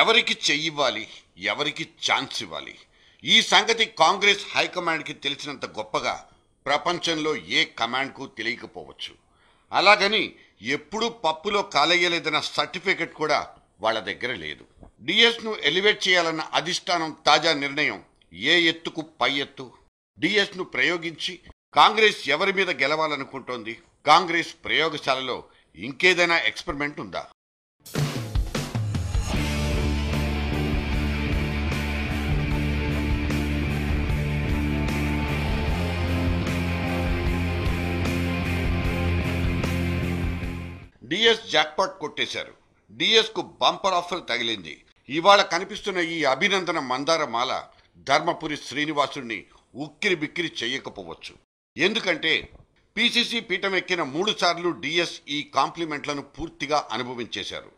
ఎవరికి చెయ్యివ్వాలి, ఎవరికి ఛాన్స్ ఇవ్వాలి, ఈ సంగతి కాంగ్రెస్ హైకమాండ్కి తెలిసినంత గొప్పగా ప్రపంచంలో ఏ కమాండ్కు తెలియకపోవచ్చు. అలాగని ఎప్పుడూ పప్పులో కాలేయలేదన్న సర్టిఫికెట్ కూడా వాళ్ళ దగ్గర లేదు. డిఎస్ను ఎలివేట్ చేయాలన్న అధిష్టానం తాజా నిర్ణయం ఏ ఎత్తుకు పై ఎత్తు. డిఎస్ను ప్రయోగించి కాంగ్రెస్ ఎవరి మీద గెలవాలనుకుంటోంది? కాంగ్రెస్ ప్రయోగశాలలో ఇంకేదైనా ఎక్స్పెరిమెంట్ ఉందా? డిఎస్ జాక్పాట్ కొట్టేశారు. డిఎస్కు బంపర్ ఆఫర్ తగిలింది. ఇవాళ కనిపిస్తున్న ఈ అభినందన మందారమాల ధర్మపురి శ్రీనివాసుడిని ఉక్కిరి బిక్కిరి చెయ్యకపోవచ్చు. ఎందుకంటే పిసిసి పీఠం ఎక్కిన 3 సార్లు డిఎస్ ఈ కాంప్లిమెంట్లను పూర్తిగా అనుభవించేశారు.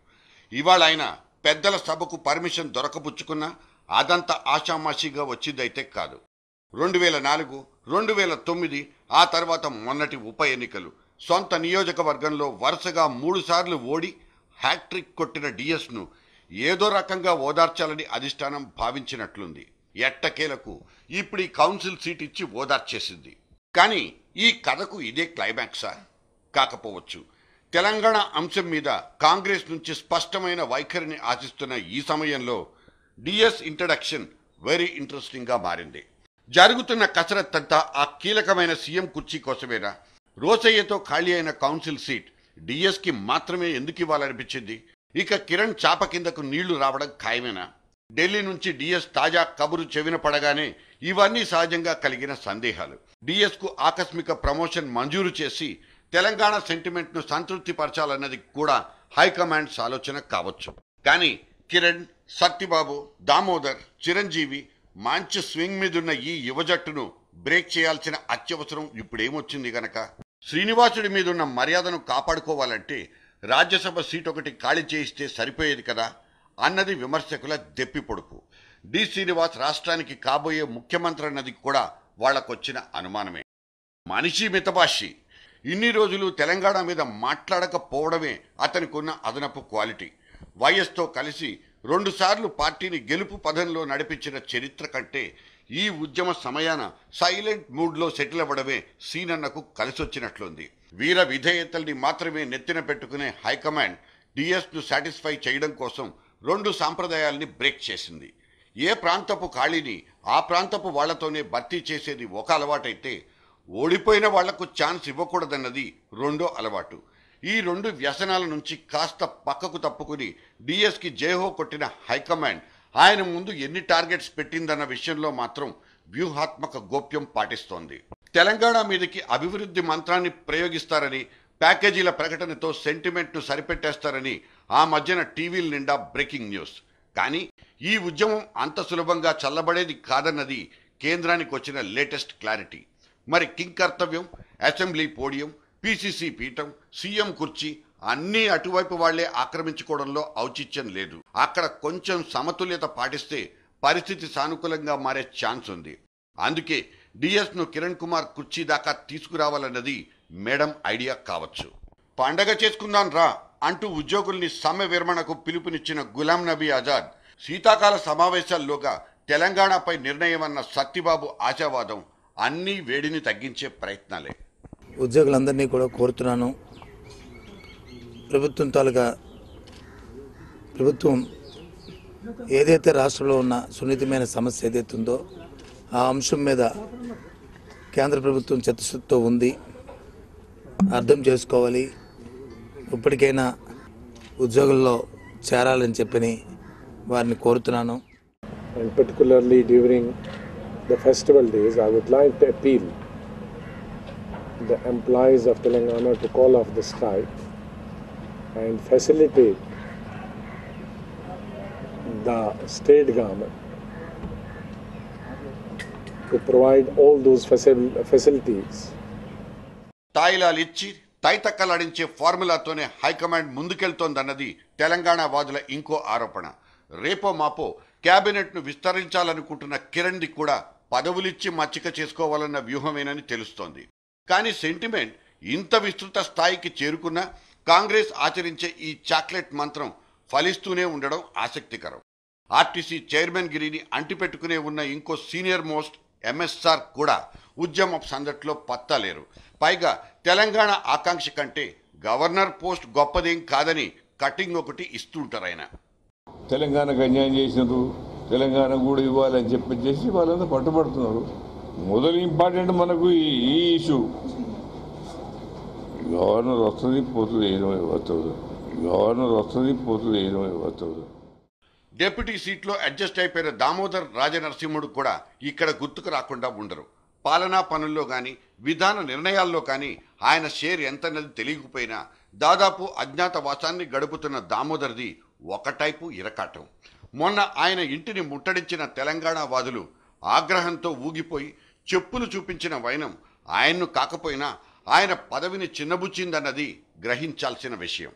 ఇవాళ ఆయన పెద్దల సభకు పర్మిషన్ దొరకబుచ్చుకున్నా అదంతా ఆషామాషిగా వచ్చిందైతే కాదు. 2004, 2009 ఆ తర్వాత మొన్నటి ఉప ఎన్నికలు, సొంత నియోజకవర్గంలో వరుసగా 3 సార్లు ఓడి హ్యాట్రిక్ కొట్టిన డిఎస్ను ఏదో రకంగా ఓదార్చాలని అధిష్టానం భావించినట్లుంది. ఎట్టకేలకు ఇప్పుడు ఈ కౌన్సిల్ సీట్ ఇచ్చి ఓదార్చేసింది. కానీ ఈ కథకు ఇదే క్లైమాక్సా? కాకపోవచ్చు. తెలంగాణ అంశం మీద కాంగ్రెస్ నుంచి స్పష్టమైన వైఖరిని ఆశిస్తున్న ఈ సమయంలో డిఎస్ ఇంట్రడక్షన్ వెరీ ఇంట్రెస్టింగ్గా మారింది. జరుగుతున్న కసరత్తంతా ఆ కీలకమైన సీఎం కుర్చీ కోసమేనా? రోసయ్యతో ఖాళీ అయిన కౌన్సిల్ సీట్ డిఎస్కి మాత్రమే ఎందుకు ఇవ్వాలనిపించింది? ఇక కిరణ్ చాప కిందకు నీళ్లు రావడం ఖాయమేనా? ఢిల్లీ నుంచి డిఎస్ తాజా కబురు చెవిన పడగానే ఇవన్నీ సహజంగా కలిగిన సందేహాలు. డిఎస్కు ఆకస్మిక ప్రమోషన్ మంజూరు చేసి తెలంగాణ సెంటిమెంట్ను సంతృప్తిపరచాలన్నది కూడా హైకమాండ్స్ ఆలోచన కావచ్చు. కానీ కిరణ్, సత్యబాబు, దామోదర్, చిరంజీవి మంచి స్వింగ్ మీదున్న ఈ యువజట్టును బ్రేక్ చేయాల్సిన అత్యవసరం ఇప్పుడేమొచ్చింది గనక? శ్రీనివాసుడి మీదున్న మర్యాదను కాపాడుకోవాలంటే రాజ్యసభ సీట్ ఒకటి ఖాళీ చేయిస్తే సరిపోయేది కదా అన్నది విమర్శకుల దెప్పి పొడుపు. డి శ్రీనివాస్ రాష్ట్రానికి కాబోయే ముఖ్యమంత్రి అన్నది కూడా వాళ్లకొచ్చిన అనుమానమే. మనిషి మితభాషి. ఇన్ని రోజులు తెలంగాణ మీద మాట్లాడకపోవడమే అతనికున్న అదనపు క్వాలిటీ. వైఎస్తో కలిసి 2 సార్లు పార్టీని గెలుపు పదంలో నడిపించిన చరిత్ర కంటే ఈ ఉద్యమ సమయాన సైలెంట్ మూడ్లో సెటిల్ అవ్వడమే సీనన్నకు కలిసొచ్చినట్లుంది. వీర విధేయతల్ని మాత్రమే నెత్తిన పెట్టుకునే హైకమాండ్ డిఎస్ను సాటిస్ఫై చేయడం కోసం 2 సాంప్రదాయాల్ని బ్రేక్ చేసింది. ఏ ప్రాంతపు ఖాళీని ఆ ప్రాంతపు వాళ్లతోనే భర్తీ చేసేది ఒక అలవాటైతే, ఓడిపోయిన వాళ్లకు ఛాన్స్ ఇవ్వకూడదన్నది రెండో అలవాటు. ఈ 2 వ్యసనాల నుంచి కాస్త పక్కకు తప్పుకుని డిఎస్కి జేహో కొట్టిన హైకమాండ్ ఆయన ముందు ఎన్ని టార్గెట్స్ పెట్టిందన్న విషయంలో మాత్రం వ్యూహాత్మక గోప్యం పాటిస్తోంది. తెలంగాణ మీదకి అభివృద్ధి మంత్రాన్ని ప్రయోగిస్తారని, ప్యాకేజీల ప్రకటనతో సెంటిమెంట్ను సరిపెట్టేస్తారని ఆ మధ్యన టీవీల నిండా బ్రేకింగ్ న్యూస్. కానీ ఈ ఉద్యమం అంత సులభంగా చల్లబడేది కాదన్నది కేంద్రానికి వచ్చిన లేటెస్ట్ క్లారిటీ. మరి కింగ్ కర్తవ్యం, అసెంబ్లీ పోడియం, పిసిసి పీఠం, సీఎం కుర్చీ అన్నీ అటువైపు వాళ్లే ఆక్రమించుకోవడంలో ఔచిత్యం లేదు. అక్కడ కొంచెం సమతుల్యత పాటిస్తే పరిస్థితి సానుకూలంగా మారే ఛాన్స్ ఉంది. అందుకే డిఎస్ను కిరణ్ కుమార్ కుర్చీ దాకా తీసుకురావాలన్నది మేడం ఐడియా కావచ్చు. పండగ చేసుకుందాం రా అంటూ ఉద్యోగుల్ని సమ్మె విరమణకు పిలుపునిచ్చిన గులాం నబీ ఆజాద్ శీతాకాల సమావేశాల్లోగా తెలంగాణపై నిర్ణయమన్న సత్యబాబు ఆశావాదం అన్నీ వేడిని తగ్గించే ప్రయత్నాలే. ఉద్యోగులందరినీ కూడా కోరుతున్నాను, ప్రభుత్వం ఏదైతే రాష్ట్రంలో ఉన్న సున్నితమైన సమస్య ఏదైతే ఉందో ఆ అంశం మీద కేంద్ర ప్రభుత్వం చిత్తశుద్ధితో ఉంది, అర్థం చేసుకోవాలి. ఇప్పటికైనా ఉద్యోగుల్లో చేరాలని చెప్పని వారిని కోరుతున్నాను. And particularly during the festival days, I would like to appeal the employees of Telangana to call off the strike and facilitate the state government to provide all those facilities. తాయిలాలు ఇచ్చి తైతక్కలాడించే ఫార్ములాతోనే హైకమాండ్ ముందుకెళ్తోందన్నది తెలంగాణ వాదుల ఇంకో ఆరోపణ. రేపో మాపో క్యాబినెట్ను విస్తరించాలనుకుంటున్న కిరణ్ది కూడా పదవులిచ్చి మచ్చిక చేసుకోవాలన్న వ్యూహమేనని తెలుస్తోంది. కానీ సెంటిమెంట్ ఇంత విస్తృత స్థాయికి చేరుకున్నా కాంగ్రెస్ ఆచరించే ఈ చాక్లెట్ మంత్రం ఫలిస్తూనే ఉండడం ఆసక్తికరం. ఆర్టీసీ చైర్మన్ గిరిని అంటిపెట్టుకునే ఉన్న ఇంకో సీనియర్ మోస్ట్ ఎంఎస్ఆర్ కూడా ఉద్యమ సందట్లో పత్తాలేరు. పైగా తెలంగాణ ఆకాంక్ష కంటే గవర్నర్ పోస్ట్ గొప్పదేం కాదని కటింగ్ ఒకటి ఇస్తుంటారు ఆయన. తెలంగాణకు అన్యాయం చేసినారు, తెలంగాణ కూడా ఇవ్వాలని చెప్పేసి వాళ్ళంతా పట్టుబడుతున్నారు. మొదలు ఇంపార్టెంట్ మనకు ఈ ఇష్యూ. గవర్నర్ వస్తుంది పోతుంది, ఏదో వస్తుంది. గవర్నర్ వస్తుంది పోతుంది, ఏదో వస్తుంది. డిప్యూటీ సీట్లో అడ్జస్ట్ అయిపోయిన దామోదర్ రాజనరసింహుడు కూడా ఇక్కడ గుర్తుకు రాకుండా ఉండరు. పాలనా పనుల్లో కానీ విధాన నిర్ణయాల్లో కానీ ఆయన షేర్ ఎంతన్నది తెలియకపోయినా దాదాపు అజ్ఞాతవాసాన్ని గడుపుతున్న దామోదర్ది ఒకటైపు ఇరకాటం. మొన్న ఆయన ఇంటిని ముట్టడించిన తెలంగాణ వాదులు ఆగ్రహంతో ఊగిపోయి చెప్పులు చూపించిన వైనం ఆయన్ను కాకపోయినా ఆయన పదవిని చిన్నబుచ్చిందన్నది గ్రహించాల్సిన విషయం.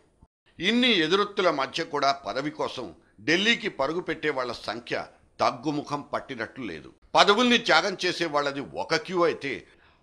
ఇన్ని ఎదురొత్తుల మధ్య కూడా పదవి కోసం ఢిల్లీకి పరుగు పెట్టే వాళ్ల సంఖ్య తగ్గుముఖం పట్టినట్లు లేదు. పదవుల్ని త్యాగం చేసే వాళ్ళది ఒక క్యూ అయితే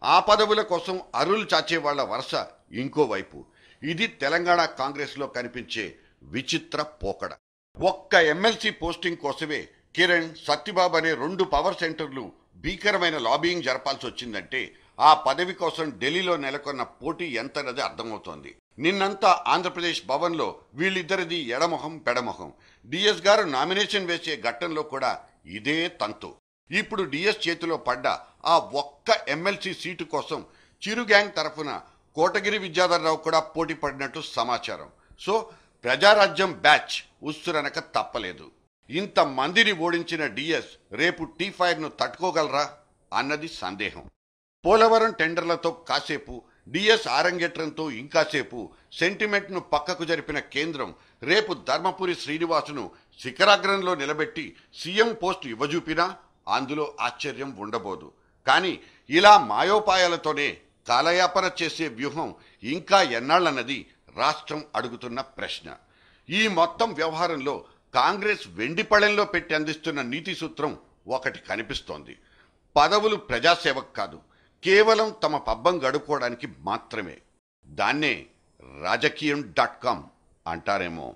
ఆ పదవుల కోసం అరులు చాచే వాళ్ల వరుస ఇంకోవైపు. ఇది తెలంగాణ కాంగ్రెస్లో కనిపించే విచిత్ర పోకడ. ఒక్క ఎమ్మెల్సీ పోస్టింగ్ కోసమే కిరణ్, సత్యబాబు అనే 2 పవర్ సెంటర్లు భీకరమైన లాబియింగ్ జరపాల్సి వచ్చిందంటే ఆ పదవి కోసం ఢిల్లీలో నెలకొన్న పోటీ ఎంతన్నది అర్థమవుతోంది. నిన్నంతా ఆంధ్రప్రదేశ్ భవన్లో వీళ్ళిద్దరిది ఎడమొహం పెడమొహం. డిఎస్ గారు నామినేషన్ వేసే ఘట్టంలో కూడా ఇదే తంతు. ఇప్పుడు డిఎస్ చేతిలో పడ్డ ఆ ఒక్క ఎమ్మెల్సీ సీటు కోసం చిరు గ్యాంగ్ తరఫున కోటగిరి విద్యాధరరావు కూడా పోటీ పడినట్టు సమాచారం. సో ప్రజారాజ్యం బ్యాచ్ ఉస్సురనక తప్పలేదు. ఇంతమందిని ఓడించిన డిఎస్ రేపు T5ను తట్టుకోగలరా అన్నది సందేహం. పోలవరం టెండర్లతో కాసేపు, డిఎస్ ఆరంగేట్రంతో ఇంకాసేపు సెంటిమెంట్ను పక్కకు జరిపిన కేంద్రం రేపు ధర్మపురి శ్రీనివాసును శిఖరాగ్రంలో నిలబెట్టి సీఎం పోస్టు ఇవ్వజూపినా అందులో ఆశ్చర్యం ఉండబోదు. కానీ ఇలా మాయోపాయాలతోనే కాలయాపన చేసే వ్యూహం ఇంకా ఎన్నాళ్ళన్నది రాష్ట్రం అడుగుతున్న ప్రశ్న. ఈ మొత్తం వ్యవహారంలో కాంగ్రెస్ వెండిపళెంలో పెట్టి అందిస్తున్న నీతి సూత్రం ఒకటి కనిపిస్తోంది. పదవులు ప్రజాసేవకు కాదు, కేవలం తమ పబ్బం గడుపుకోవడానికి మాత్రమే. దాన్నే రాజకీయం.com అంటారేమో.